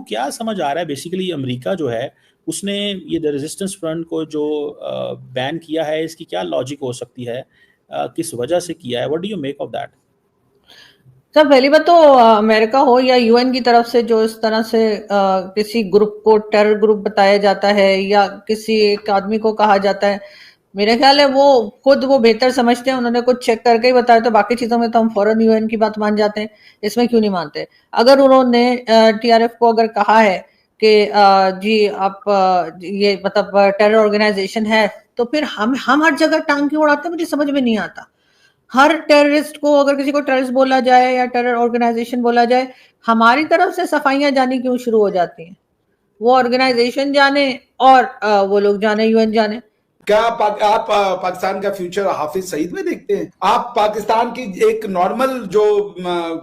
क्या समझ आ रहा है बेसिकली अमेरिका जो है उसने ये द रेजिस्टेंस फ्रंट को जो बैन किया है, इसकी क्या लॉजिक हो सकती है, किस वजह से किया है? What do you make of that? Sir पहली बात तो अमेरिका हो या यूएन की तरफ से जो इस तरह से किसी ग्रुप को टेरर ग्रुप बताया जाता है या किसी एक आदमी को कहा जाता है, मेरे ख्याल है वो खुद वो बेहतर समझते हैं। उन्होंने कुछ चेक करके ही बताया, तो बाकी चीजों में तो हम फौरन यूएन की बात मान जाते हैं, इसमें क्यों नहीं मानते? अगर उन्होंने टीआरएफ को अगर कहा है कि जी आप ये मतलब टेरर ऑर्गेनाइजेशन है, तो फिर हम हर जगह टांग क्यों उड़ाते हैं? मुझे समझ में नहीं आता। हर टेररिस्ट को अगर किसी को टेररिस्ट बोला जाए या टेरर ऑर्गेनाइजेशन बोला जाए, हमारी तरफ से सफाइयां जानी क्यों शुरू हो जाती हैं? वो ऑर्गेनाइजेशन जाने और वो लोग जाने, यूएन जाने। क्या आप पाकिस्तान का फ्यूचर हाफिज सईद में देखते हैं? आप पाकिस्तान की एक नॉर्मल जो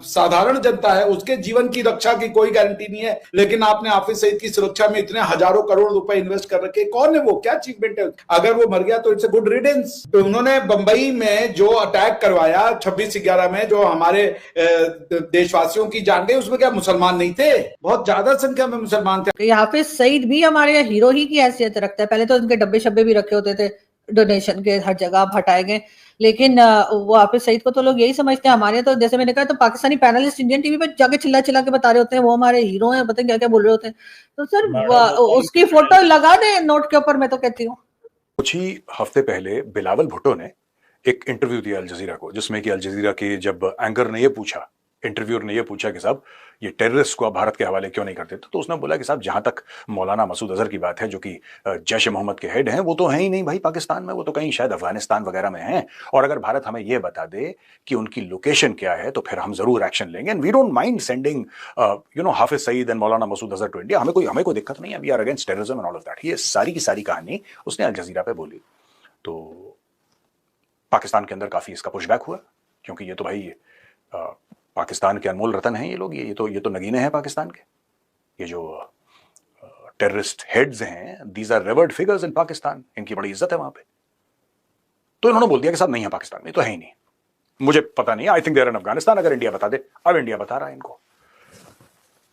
साधारण जनता है उसके जीवन की रक्षा की कोई गारंटी नहीं है, लेकिन आपने हाफिज सईद की सुरक्षा में इतने हजारों करोड़ रुपए इन्वेस्ट कर रखे। कौन है वो? क्या अचीवमेंट है? अगर वो मर गया तो इट्स अ गुड रिडेंस। तो उन्होंने बंबई में जो अटैक करवाया 26/11 में, जो हमारे देशवासियों की जान गई, उसमें क्या मुसलमान नहीं थे? बहुत ज्यादा संख्या में मुसलमान थे। हाफिज सईद भी हमारे यहाँ हीरो ही की हैसियत रखता है। पहले तो उनके डब्बे शब्बे भी रखे होते थे डोनेशन के, हर जगह आप हटाए गए, लेकिन वो हाफिज सईद को तो लोग यही समझते हैं। हमारे तो जैसे मैंने कहा, तो पाकिस्तानी पैनलिस्ट इंडियन टीवी पे जाके चिल्ला चिल्ला के बता रहे होते हैं वो हमारे हीरो हैं, पता क्या क्या बोल रहे होते हैं। तो सर उसकी फोटो लगा दे नोट के ऊपर, मैं तो कहती हूँ। कुछ ही हफ्ते पहले बिलावल भुट्टो ने एक इंटरव्यू दिया अल जजीरा को, जिसमें कि अल जजीरा के जब एंकर ने ये पूछा, इंटरव्यूअर ने ये पूछा कि साहब ये टेररिस्ट को आप भारत के हवाले क्यों नहीं करते, तो उसने बोला कि साहब जहां तक मौलाना मसूद अजहर की बात है, जो कि जैश ए मोहम्मद के हेड हैं, वो तो है ही नहीं भाई पाकिस्तान में, वो तो कहीं शायद अफगानिस्तान वगैरह में हैं। और अगर भारत हमें ये बता दे कि उनकी लोकेशन क्या है तो फिर हम जरूर एक्शन लेंगे, and we don't mind sending Hafiz Saeed and Maulana Masood Azhar to India. हमें कोई दिक्कत नहीं है, we are against terrorism and all of that. ये सारी की सारी कहानी उसने अल जजीरा पे बोली। तो पाकिस्तान के अंदर काफी इसका पुशबैक हुआ, क्योंकि ये तो भाई पाकिस्तान के अनमोल रतन हैं ये लोग, ये तो नगीने हैं पाकिस्तान के। ये जो टेररिस्ट हेड्स हैं, these are revered figures in Pakistan, इनकी बड़ी इज्जत है वहां पे। तो इन्होंने बोल दिया कि साहब नहीं है पाकिस्तान में, तो है ही नहीं। मुझे पता नहीं, I think there in Afghanistan, अगर इंडिया बता दे। अब इंडिया बता रहा है इनको।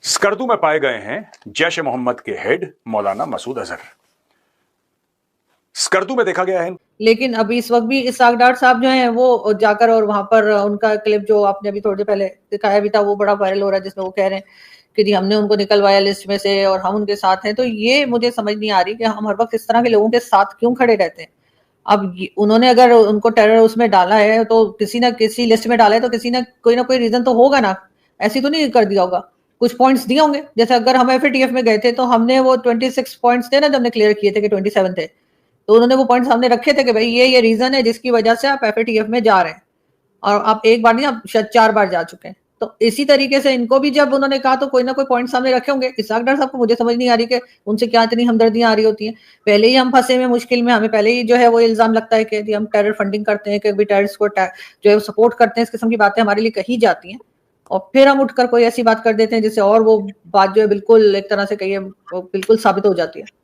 स्कर्दू में पाए गए हैं जैश ए मोहम्मद के हेड मौलाना मसूद अजहर, स्कर्दू में देखा गया है। लेकिन अभी इस वक्त भी इसाक डार साहब जो हैं वो जाकर, और वहां पर उनका क्लिप जो आपने अभी थोड़ी देर पहले दिखाया भी था, वो बड़ा वायरल हो रहा है, जिसमें वो कह रहे हैं कि जी हमने उनको निकलवाया लिस्ट में से और हम उनके साथ हैं। तो ये मुझे समझ नहीं आ रही कि हम हर वक्त इस तरह के लोगों के साथ क्यों खड़े रहते हैं। अब उन्होंने अगर उनको टेरर उसमें डाला है, तो किसी ना किसी लिस्ट में डाला है, तो किसी ना कोई रीजन तो होगा ना, ऐसी तो नहीं कर दिया होगा, कुछ पॉइंट्स दिए होंगे। जैसे अगर हम एफएटीएफ में गए थे तो हमने वो 26 पॉइंट्स थे ना, जब हमने क्लियर किए थे कि 27 थे, तो उन्होंने वो पॉइंट सामने रखे थे कि भाई ये रीजन है जिसकी वजह से आप एफएटीएफ में जा रहे हैं, और आप एक बार नहीं, आप शायद 4 बार जा चुके हैं। तो इसी तरीके से इनको भी जब उन्होंने कहा तो कोई ना कोई पॉइंट सामने रखे होंगे। इसाक डार साहब को मुझे समझ नहीं आ रही कि उनसे क्या इतनी हमदर्दियां आ रही होती हैं। पहले ही हम फंसे में मुश्किल में, हमें पहले ही जो है वो इल्जाम लगता है कि हम टेरर फंडिंग करते हैं, कि टेररिस्ट को जो है सपोर्ट करते हैं, इस किस्म की बातें हमारे लिए कही जाती हैं, और फिर हम उठकर कोई ऐसी बात कर देते हैं जिससे और वो बात जो है बिल्कुल एक तरह से कहिए बिल्कुल साबित हो जाती है।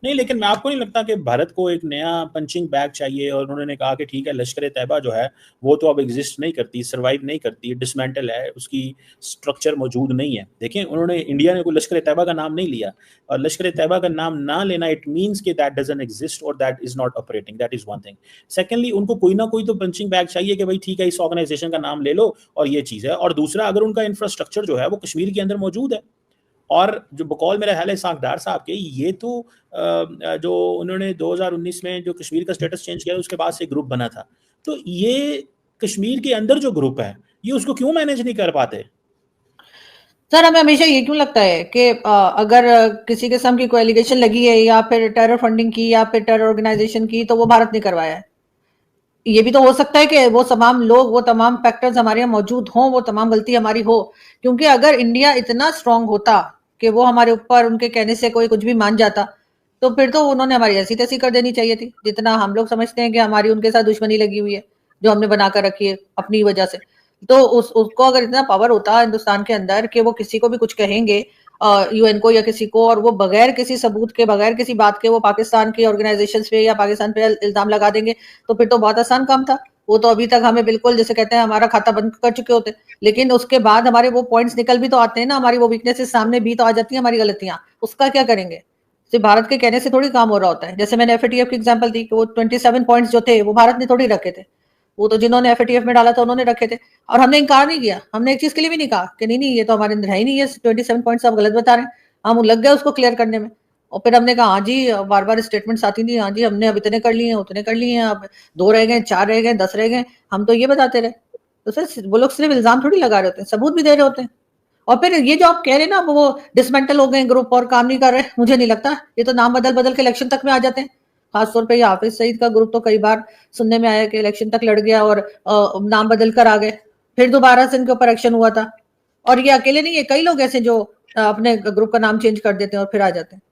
नहीं, लेकिन मैं आपको नहीं लगता कि भारत को एक नया पंचिंग बैग चाहिए? और उन्होंने कहा कि ठीक है, लश्कर तैयबा जो है वो तो अब एग्जिस्ट नहीं करती, सर्वाइव नहीं करती, डिसमेंटल है, उसकी स्ट्रक्चर मौजूद नहीं है। देखें, उन्होंने, इंडिया ने कोई लश्कर तैयबा का नाम नहीं लिया, और लश्कर तैयबा का नाम ना लेना इट मीन्स कि दैट डजंट एग्जिस्ट और that is not operating. That is one thing. Secondly, उनको कोई ना कोई तो पंचिंग बैग चाहिए कि भाई ठीक है, इस ऑर्गेनाइजेशन का नाम ले लो और ये चीज़ है। और दूसरा, अगर उनका इंफ्रास्ट्रक्चर जो है वो कश्मीर के अंदर मौजूद है, और जो बकौल मेरा ख्याल है इसाक डार साहब के, ये तो जो उन्होंने 2019 में जो कश्मीर का स्टेटस चेंज किया उसके बाद से ग्रुप बना था, तो ये कश्मीर के अंदर जो ग्रुप है ये उसको क्यों मैनेज नहीं कर पाते? सर हमें हमेशा ये क्यों लगता है कि अगर किसी किस्म की कोई एलिगेशन लगी है या फिर टेरर फंडिंग की या फिर टेरर ऑर्गेनाइजेशन की, तो वो भारत ने करवाया है? ये भी तो हो सकता है कि वो तमाम लोग, वो तमाम फैक्टर्स हमारे यहाँ मौजूद हों, वो तमाम गलती हमारी हो। क्योंकि अगर इंडिया इतना स्ट्रांग होता कि वो हमारे ऊपर उनके कहने से कोई कुछ भी मान जाता, तो फिर तो उन्होंने हमारी ऐसी तैसी कर देनी चाहिए थी, जितना हम लोग समझते हैं कि हमारी उनके साथ दुश्मनी लगी हुई है, जो हमने बनाकर रखी है अपनी वजह से। तो उसको अगर इतना पावर होता हिंदुस्तान के अंदर कि वो किसी को भी कुछ कहेंगे, यूएन को या किसी को, और वो बगैर किसी सबूत के, बगैर किसी बात के वो पाकिस्तान की ऑर्गेनाइजेशंस पे या पाकिस्तान पे इल्जाम लगा देंगे, तो फिर तो बहुत आसान काम था। वो तो अभी तक हमें बिल्कुल जैसे कहते हैं हमारा खाता बंद कर चुके होते, लेकिन उसके बाद हमारे वो पॉइंट्स निकल भी तो आते हैं ना, हमारी वो वीकनेसेस सामने भी तो आ जाती है, हमारी गलतियां, उसका क्या करेंगे? सिर्फ भारत के कहने से थोड़ी काम हो रहा होता है। जैसे मैंने एफएटीएफ की एग्जांपल दी कि वो 27 पॉइंट्स जो थे वो भारत ने थोड़ी रखे थे, वो तो जिन्होंने एफएटीएफ में डाला था उन्होंने रखे थे, और हमने इनकार नहीं किया, हमने एक चीज के लिए भी नहीं कहा कि नहीं नहीं ये तो हमारे अंदर है ही नहीं, ये 27 पॉइंट्स आप गलत बता रहे हैं, हम लग गए उसको क्लियर करने में। और फिर हमने कहा हाँ जी, बार बार स्टेटमेंट्स आती थी, हाँ जी हमने अब इतने कर लिए हैं, उतने कर लिए हैं, अब 2 रह गए, 4 रह गए, 10 रह गए, हम तो ये बताते रहे। तो सर वो लोग सिर्फ इल्जाम थोड़ी लगा रहे होते हैं, सबूत भी दे रहे होते हैं। और फिर ये जो आप कह रहे हैं ना वो डिसमेंटल हो गए ग्रुप और काम नहीं कर रहे, मुझे नहीं लगता, ये तो नाम बदल बदल के इलेक्शन तक में आ जाते हैं। खासतौर पे ये हाफिज सईद का ग्रुप तो कई बार सुनने में आया कि इलेक्शन तक लड़ गया और नाम बदल कर आ गए, फिर दोबारा से इनके ऊपर एक्शन हुआ था। और ये अकेले नहीं है, कई लोग ऐसे जो अपने ग्रुप का नाम चेंज कर देते हैं और फिर आ जाते हैं।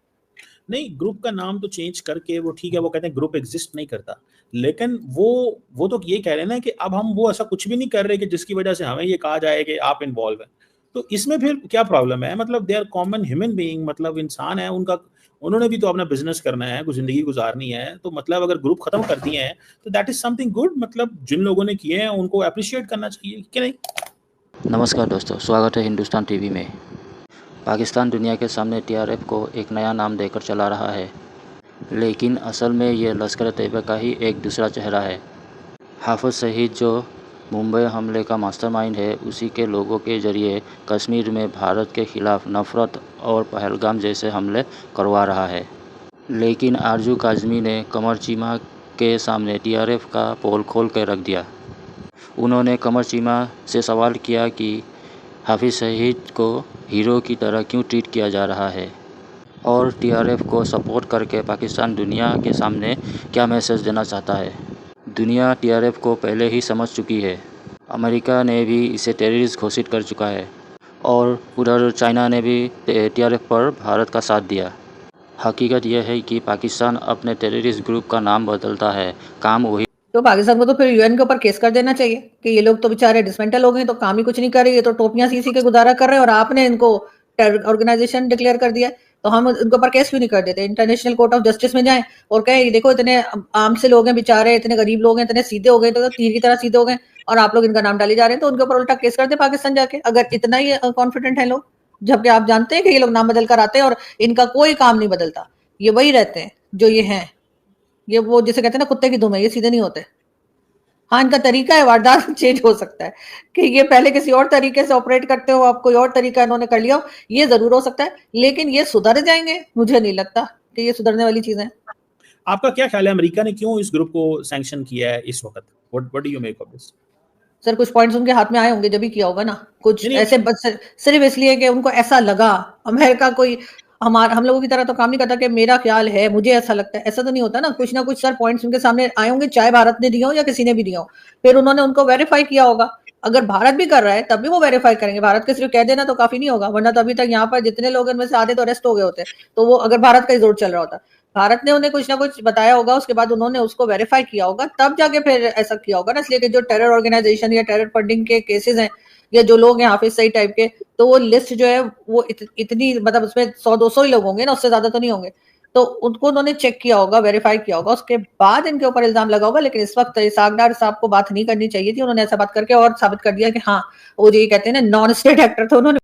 नहीं, ग्रुप का नाम तो चेंज करके वो ठीक है, वो कहते हैं ग्रुप एग्जिस्ट नहीं करता, लेकिन वो तो ये कह रहे हैं ना कि अब हम वो ऐसा कुछ भी नहीं कर रहे कि जिसकी वजह से हमें ये कहा जाए कि आप इन्वॉल्व हैं। तो इसमें फिर क्या प्रॉब्लम है? मतलब they are common human being, मतलब इंसान है, उन्होंने भी तो अपना बिजनेस करना है, कुछ जिंदगी गुजारनी है, तो मतलब अगर ग्रुप खत्म कर दिए हैं तो दैट इज समथिंग गुड, मतलब जिन लोगों ने किए हैं उनको अप्रिशिएट करना चाहिए कि नहीं? नमस्कार दोस्तों, स्वागत है हिंदुस्तान टीवी में। पाकिस्तान दुनिया के सामने टीआरएफ को एक नया नाम देकर चला रहा है, लेकिन असल में ये लश्कर तैयबा का ही एक दूसरा चेहरा है। हाफिज सईद जो मुंबई हमले का मास्टरमाइंड है, उसी के लोगों के ज़रिए कश्मीर में भारत के ख़िलाफ़ नफ़रत और पहलगाम जैसे हमले करवा रहा है। लेकिन आरजू काज़मी ने कमर चीमा के सामने टीआरएफ का पोल खोल कर रख दिया। उन्होंने कमर चीमा से सवाल किया कि हाफिज सईद को हीरो की तरह क्यों ट्रीट किया जा रहा है, और टीआरएफ को सपोर्ट करके पाकिस्तान दुनिया के सामने क्या मैसेज देना चाहता है। दुनिया टीआरएफ को पहले ही समझ चुकी है। अमेरिका ने भी इसे टेररिस्ट घोषित कर चुका है, और उधर चाइना ने भी टीआरएफ पर भारत का साथ दिया। हकीकत यह है कि पाकिस्तान अपने टेररिस्ट ग्रुप का नाम बदलता है, काम वही। तो पाकिस्तान को तो फिर यूएन के ऊपर केस कर देना चाहिए कि ये लोग तो बेचारे डिसमेंटल हो गए, तो काम ही कुछ नहीं कर रहे, ये तो टोपियां सी के गुजारा कर रहे हैं और आपने इनको टेरर ऑर्गेनाइजेशन डिक्लेयर कर दिया, तो हम इनके ऊपर केस क्यों नहीं कर देते? इंटरनेशनल कोर्ट ऑफ जस्टिस में जाएं और कहें देखो इतने आम से लोग हैं बेचारे, इतने गरीब लोग हैं, इतने सीधे हो गए, तो तीर की तरह सीधे हो गए और आप लोग इनका नाम डाले जा रहे हैं, तो उनके ऊपर उल्टा केस कर दे पाकिस्तान जाके, अगर इतना ही कॉन्फिडेंट है लोग। जबकि आप जानते हैं कि ये लोग नाम बदल कर आते हैं और इनका कोई काम नहीं बदलता, ये वही रहते हैं जो ये हैं। ये वो जिसे कहते हैं ना कुत्ते की दुम है, ये सीधे नहीं होते। हाँ, इनका तरीका है वारदात चेंज हो सकता है कि ये पहले किसी और तरीके से ऑपरेट करते हो, आप कोई और तरीका इन्होंने कर लिया हो, ये जरूर हो सकता है, लेकिन ये सुधर जाएंगे? मुझे नहीं लगता कि ये सुधरने वाली चीजें हैं। आपका क्या ख्याल है, अमेरिका ने क्यों इस ग्रुप को सैंक्शन किया है इस वक्त? What do you make of this? Sir कुछ पॉइंट्स उनके हाथ में आए होंगे जब भी किया होगा ना, कुछ नहीं, ऐसे बस सिर्फ इसलिए कि उनको ऐसा लगा। अमेरिका कोई हम लोगों की तरह तो काम नहीं करता कि मेरा ख्याल है, मुझे ऐसा लगता है, ऐसा तो नहीं होता ना कुछ सर पॉइंट्स उनके सामने आए होंगे, चाहे भारत ने दिया हो या किसी ने भी दिया हो, फिर उन्होंने उनको वेरीफाई किया होगा। अगर भारत भी कर रहा है तब भी वो वेरीफाई करेंगे, भारत के सिर्फ कह देना तो काफी नहीं होगा, वरना तो अभी तक यहाँ पर जितने लोग इनमें से आधे तो अरेस्ट हो गए होते, तो वो अगर भारत का ही जोर चल रहा होता, भारत ने उन्हें कुछ ना कुछ बताया होगा, उसके बाद उन्होंने उसको वेरीफाई किया होगा, तब जाके फिर ऐसा किया होगा ना। इसलिए कि जो टेरर ऑर्गेनाइजेशन या टेरर फंडिंग के केसेस हैं या जो लोग हैं हाफिज सईद टाइप के, तो वो लिस्ट जो है वो इतनी मतलब उसमें 100-200 ही लोग होंगे ना, उससे ज्यादा तो नहीं होंगे, तो उनको उन्होंने चेक किया होगा, वेरीफाई किया होगा, उसके बाद इनके ऊपर इल्जाम लगा होगा। लेकिन इस वक्त इसहाक डार साहब को बात नहीं करनी चाहिए थी, उन्होंने ऐसा बात करके और साबित कर दिया कि हाँ वो जो ये कहते हैं ना नॉन स्टेट एक्टर थे, उन्होंने